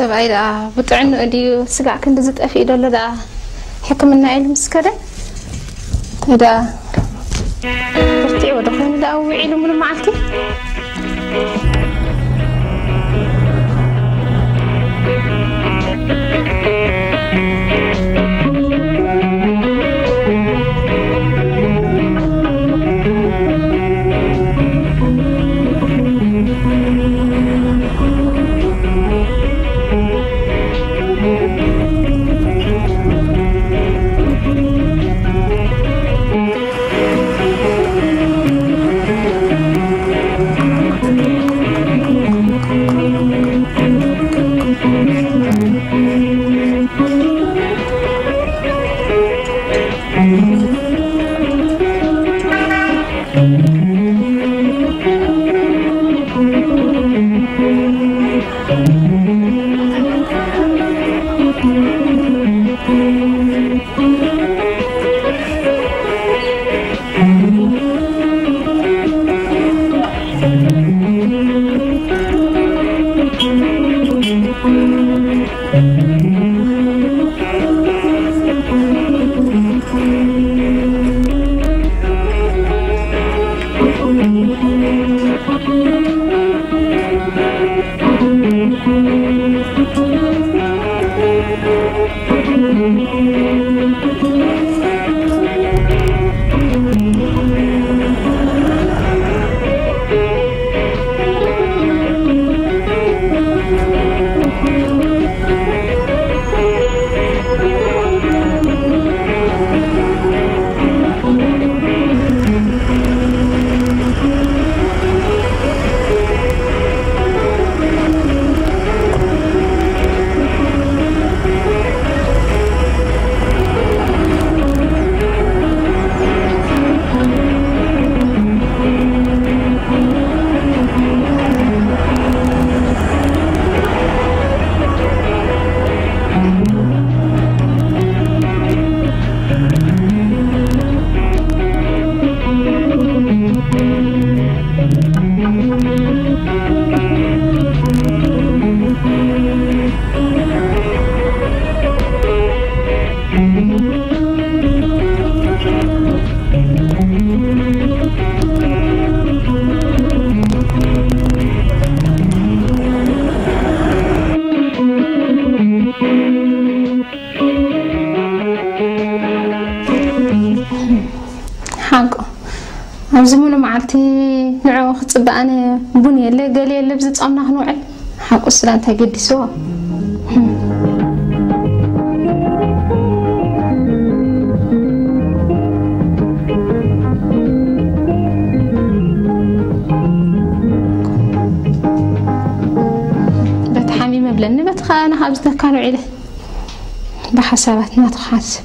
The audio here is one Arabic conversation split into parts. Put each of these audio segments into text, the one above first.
سبعي بتعنو أديو سقع كنت زت أفيد ولا دا حكمنا علم مسكرة دا برتي ودخلنا دا أو علم من معتي زمانه معلتي نوع خصب أنا بني اللي قال لي اللي بزت أمنا هنوعد حق أسران تجدي سوا بتحمي مبلني بتخانة هابزنا كانوا عيله بحساباتنا تخاس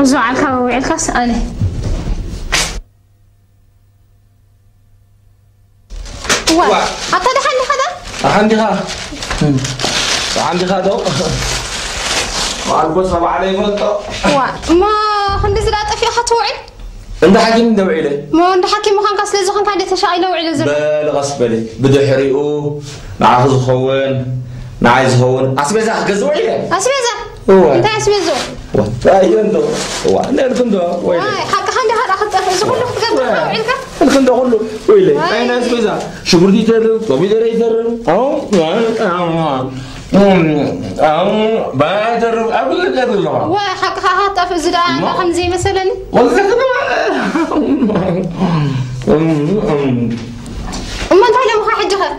هزو على الكاوي الكاس أنا وا أتى عندي خادو وعلى صباح علي ملطو ما خندي زرات في خطوعي عند حكيم دوعي لي ما عند حكيم مخان كاس لازم خان كادي تشاي لوعي لازم بالغصب لي بده يحرقوا مع زخون مع يزهون أسبيزة جزوعي أسبيزة هو أنت أسبيزة وتايندو هو أنا الكندو وين حق خندي هذا أخذ زخون له تقدر وعيلك الكندو كله ويلي أين أسبيزة شغلتي ترى توبي ترى بادر أبغى كذا لا وحق هات في زرع خمزي مثلا والله كذا وما تعلم حاجة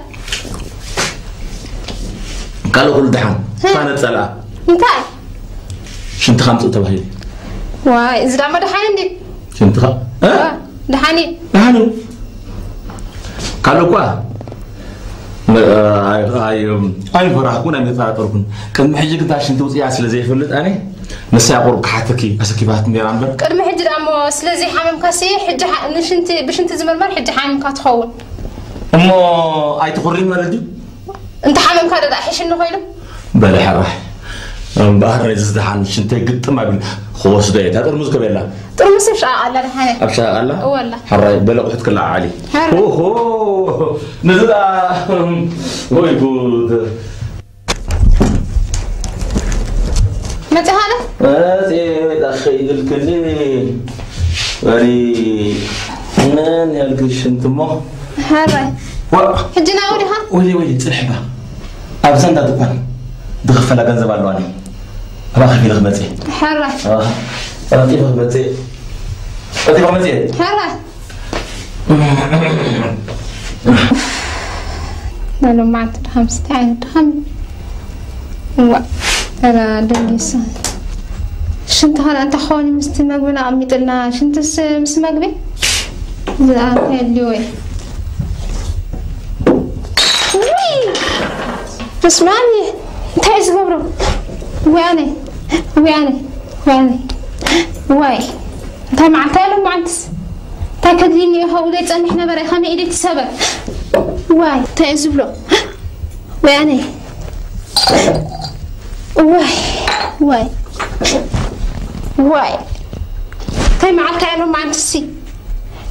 قالوا كل دحين كانت سلا انتي شنت خمسة تبهي واي زرع ما دحين دي شنت دحاني قالوا كوا أي فرح كنا نفاتركم كان محجك داشين توزي عسل زي فلت أنا نسي أقول كحتكي أسكيبات ميران بر كده محجر أمو سلزي حامم كاسي حج نشنتي بشنت زمر مر حج حامم كاتخون أمو أي تخرين ولدي أنت حامم كده ده حيش إنه خيله بلا حرح بحر يزدحن شنتي قطم ابن خوس ده ترمز كبيلا ترمز مش على الحين ابشا الله والله حراي بلقحت كل علي اوه نزل وي جود متى هذا؟ اخي الكلي وري من يلقش انتما حراي حجنا وليها ويلي تلحبه ابزن دا دكان دغفله ገንዘብ አለው አለ راخي في الغمتي حراي راخي في الغمتي راخي في الغمتي حراي لا ما عاد خمس تعال خم أنا دنيسان شنت هلا أنت خوني مستمع بنا عمي طلنا شنت مسمع بي لا هلوي تسمعني أنت إيش قبره ويعني واي أنت معتال ومعنتس تاكديني هو ليت أن إحنا برا خمي إيدي تسبب واي تأزبله ويعني واي تاي معك تعالوا مع السي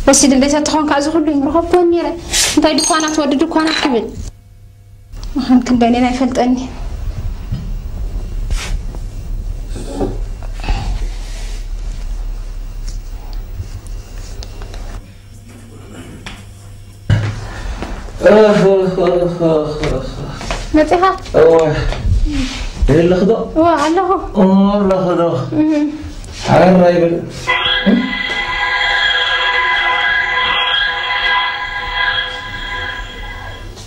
بس إذا ليس تخون كازو كله يمرخب بونيرة تاي دكانات ودي دكانات كبير وهم كنداني نايفلت أني متى ايه اللي خدو؟ والله والله خدو حرام رايبل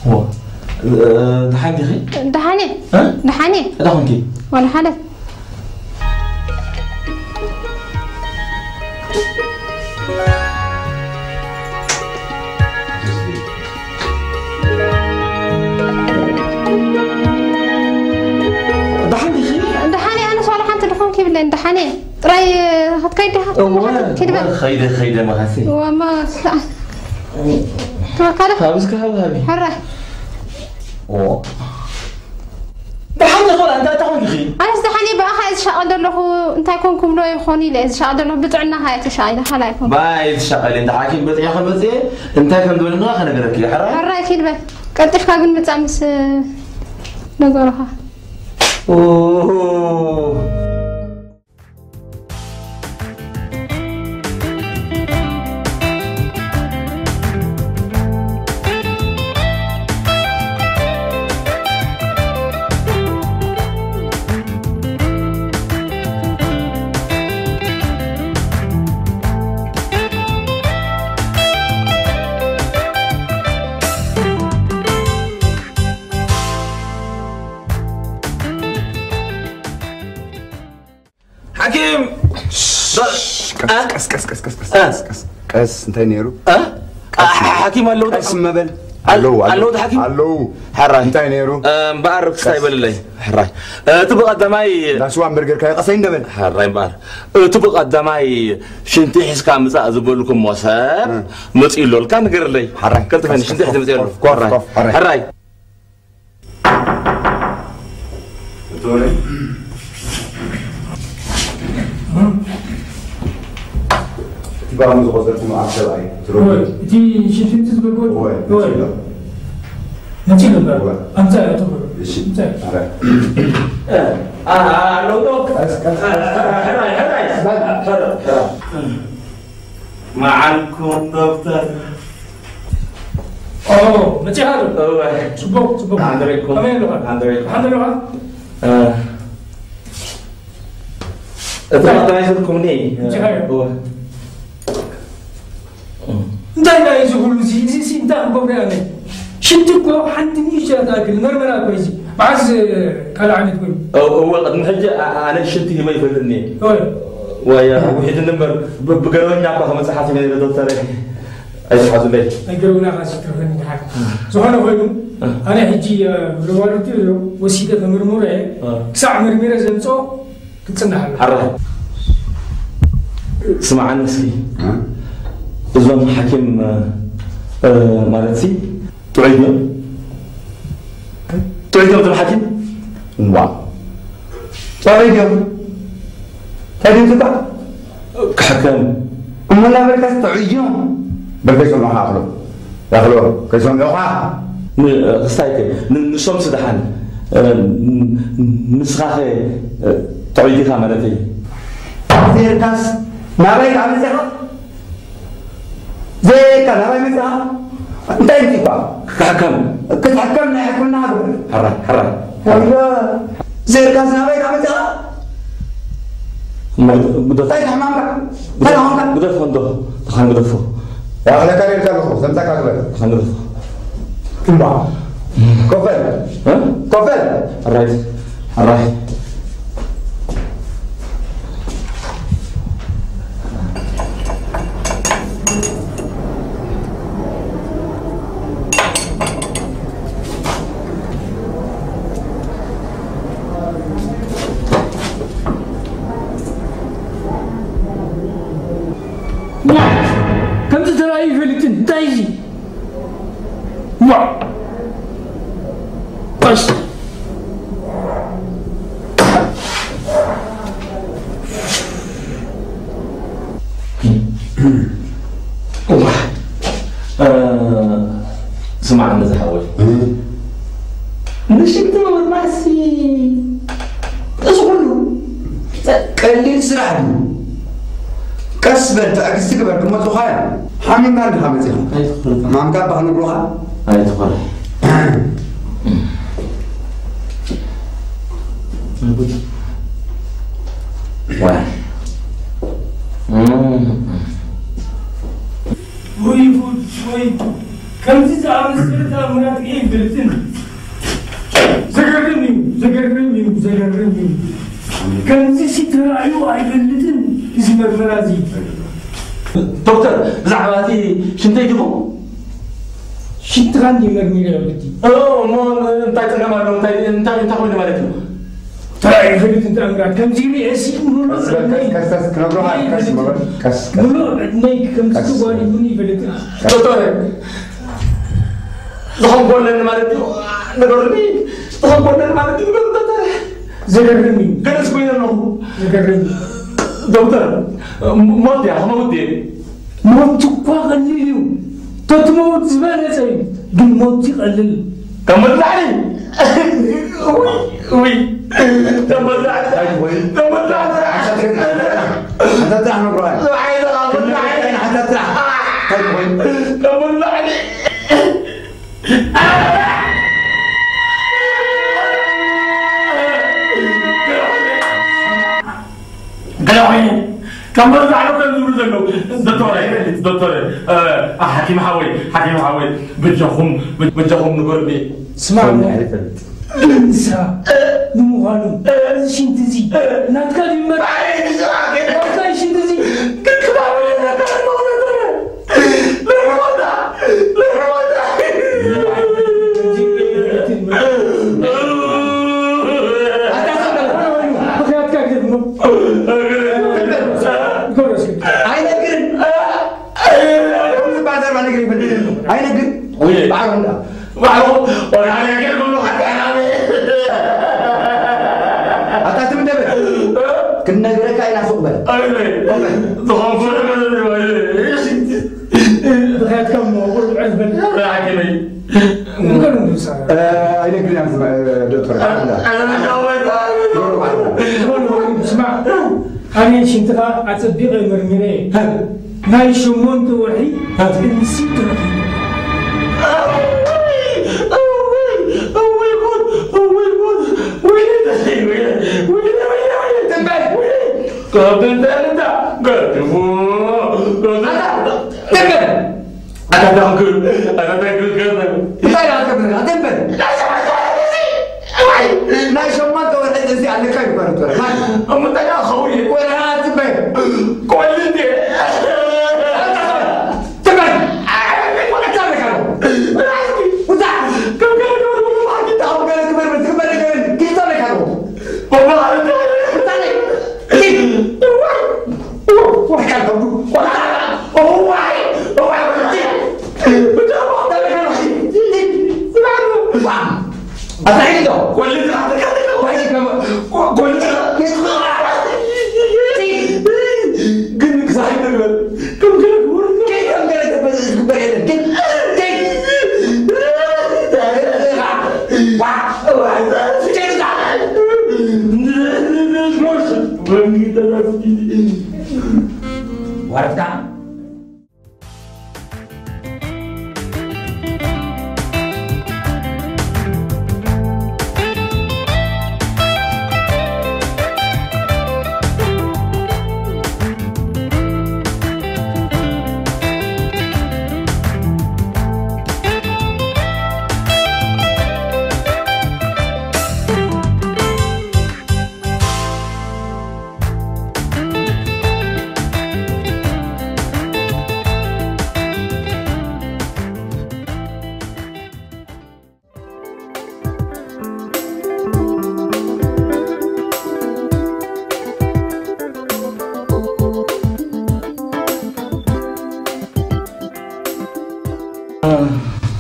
هو دحاني خي؟ دحاني ها؟ دحاني دحاني ولا حدث امتحاني تراي هتكيدها كده خيده ما هسي وما توكل خابسك هذا حره او دحاني خول انت تاخذ خي انا دحاني بقى إذا شاء الله انت يكونكم لو يخوني لي إذا شاء الله بطعنا هاي تشايله حلاكم باي تشقل انت حاكم بطيخ مزي انت كم دولنا خلينا نقرك يا حره حره كده قدش كاغن متامس نغورها اوه حكيم قس انت نيرو حكيم قال له قس مبل قال ده حكيم قال له حراي انت نيرو بعرف سايبل لي حراي تبقى قدامي داسوان برجر كاي قسين دبل حراي بعرف تبقى قدامي شنتي حس كان مصا زبلكم وساب مصيلو كان نغير لي حراي كنت فين شنتي حس مصيلو حراي دوري تبغى مو زغزرت مع الشرعي تروح تي شفت تزبل هو نتي نبر انت تبر انت لو دوك حراي معكم دكتور اوه نتي هذا هو تبوك عندكم عندكم أنت عايزكم ليه؟ هو أنت عايز يقول زي أنت أقول يعني شنتكوا حد نيجي هذاك المرمرة كويسة بعز كلا عنكم هو قد نحجة أنا شنتي ما يفرني ويا وحيد النمبر بقولون يعقوها مسحاتي من الدكتور أيش حاسو ليه؟ أقولون خلاص تفرني حاجة سبحان الله أنا هجي روالتي وسيدة مرمرة ساعة مرمرة زنتو حرة اسمع عن نسكي إذن حكيم مالتي تعيدنا مثل حكيم؟ واو صاريهم تدي تبع كحكم أمنا بركة تعيهم بركة ما حاولوا يخلوا كيسون يوقع قصايك نشوم سدحان نسخة تعيدي خامرتي زي الناس ما بين عم يسحب زي كذا ما يسحب أنت بقى كحكم كتحكم نحكم نعبر حرا والله زي الناس ما بين عم يسحب بدأ طيب حمامك طيب حمامك بدأ فندو تخان بدأ فو يا أخي كارير كارو سمسك أكبر تخان بدأ فو كمبا كفر ها كفر alright كم تتراي فلتن تايزي وا بس سمع عن زحوي نشيت ما ماسي اصغلوا قليل سرعة كسبت أكستك بركم ما تخايا حامي ما عندها مزيها ما مكان بحنا بروحها هاي تقول واحد وي كم تزعل السيرة مناطق إيه فلتن زقرني كم تستراعي واي فلتن اسم المرازي دكتور زعماتي شنتي جبو شنت غاندي مرمي لعبتي مو انت كمان انت خوي مالك تراعي فلتن تانغا كم جيبي اسي كسس كنا بروحها كس مبر كس ملو عدناي كم تسواني بني فلتن دكتور ضخم قولنا مالك نقولني ضخم قولنا مالك زقرني كنس بينا نو زقرني دكتور موت يا حمودي موت تقوى قليلو تتموت زمان سيد قل موت قليل كمل علي وي كمل علي كمل علي حتى تحنا بروحها حتى تحنا كمل علي كمل على كل دكتور حكيم حاوي بتجهم نقولني اسمعني انسى نمغانو شنتزي ناتكالي مر والله شنتزي كنا نقولك أين أسوق بل بغيت كم وقول عزبا نقولوا نسا أين نقول يا دكتور اسمع أنا شنتها أتصدق المرمرة هاي شمون توحي نسيت كم كلك ورنا كيف كم كلك بس بريدة كيف وردة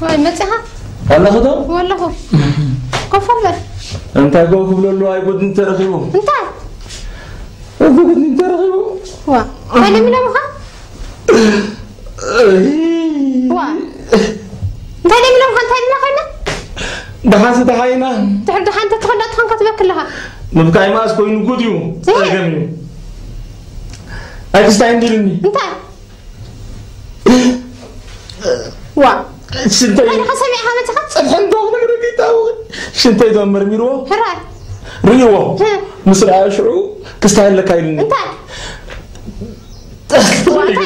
وين متها؟ والله خدو والله كفر انت قوف بلولو اي بود انت رخيبو انت بود انت رخيبو وا انا من امها وا انت من امها انت لنا خينا دحاسه تحاينا تحد حانت تخلط خنك تبك لها مبكاي ما اسكو ينقوديو تغني اكستاين ديلني انت وا شنتي انا حسمعها ما تخص الحمد لله نقرا شنتي دو مرميرو هراي ريو مسرع شعو تستاهل لك هاي انت وانت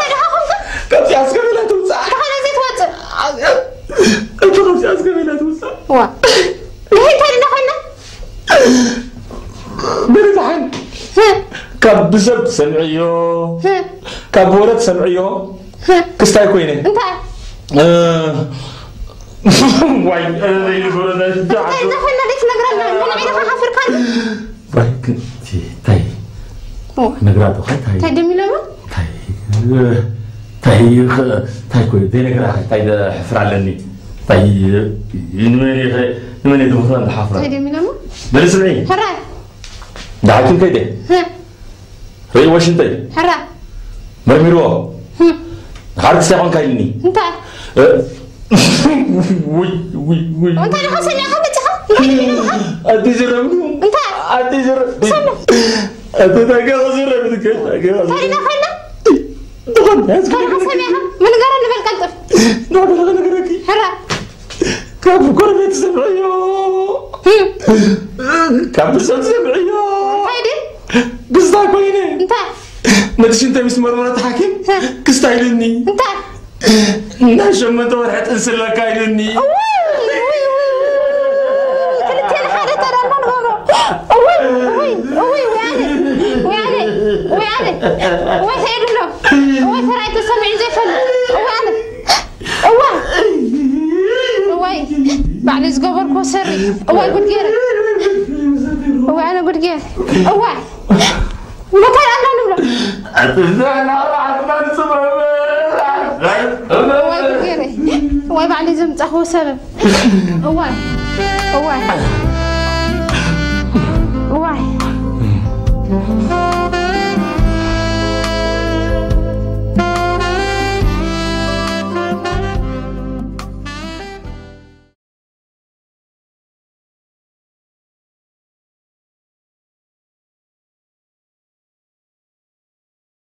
لها خمسة كنت عسكري لا توسع تخيل زيت واتر انت كنت عسكري لا توسع وا ليه انت لنا خينا بريدحن كاب بسب سمعيو كاب ولد سمعيو كستاي كوينه انت واي انا يقول انا انت خينا ليش نقرا من عينك حفر كان واي كنتي تاي نقرا تاي تاي دمي لما تاي كوي دي نقرا تاي حفر علني تاي نمني دمثان حفر تاي دمي لما بل سمعي هراي دعكين كيدي ري واشنطن هراي مرميرو هارك سيفون كايني انت وي وانت اللي حسن يا خبتها انت اللي منها اتجربهم انت اتجرب سمع اتتاكا غزر بدك تاكا تاي لنا خينا دخل ناس كان حسمعها من قرا اللي بالقلب دخل نقراكي هراي كاب كربت سمعيو كاب سمعيو هايدي قصدا كوينه انت ما تش انت مسمر مرات حاكم كستايلني انت ناشم ما تروح تنسل لك كايلني كلتين حالة ترى المنظر ويعني وسيد له وسرعت السمع زي فل وي بعد زقبر كوسري وي قد جير وي انا قد جير وي ما كان انا نبلا اتزانا راح ما نسمع وي قد جير وي بعد زمت اخو سبب وي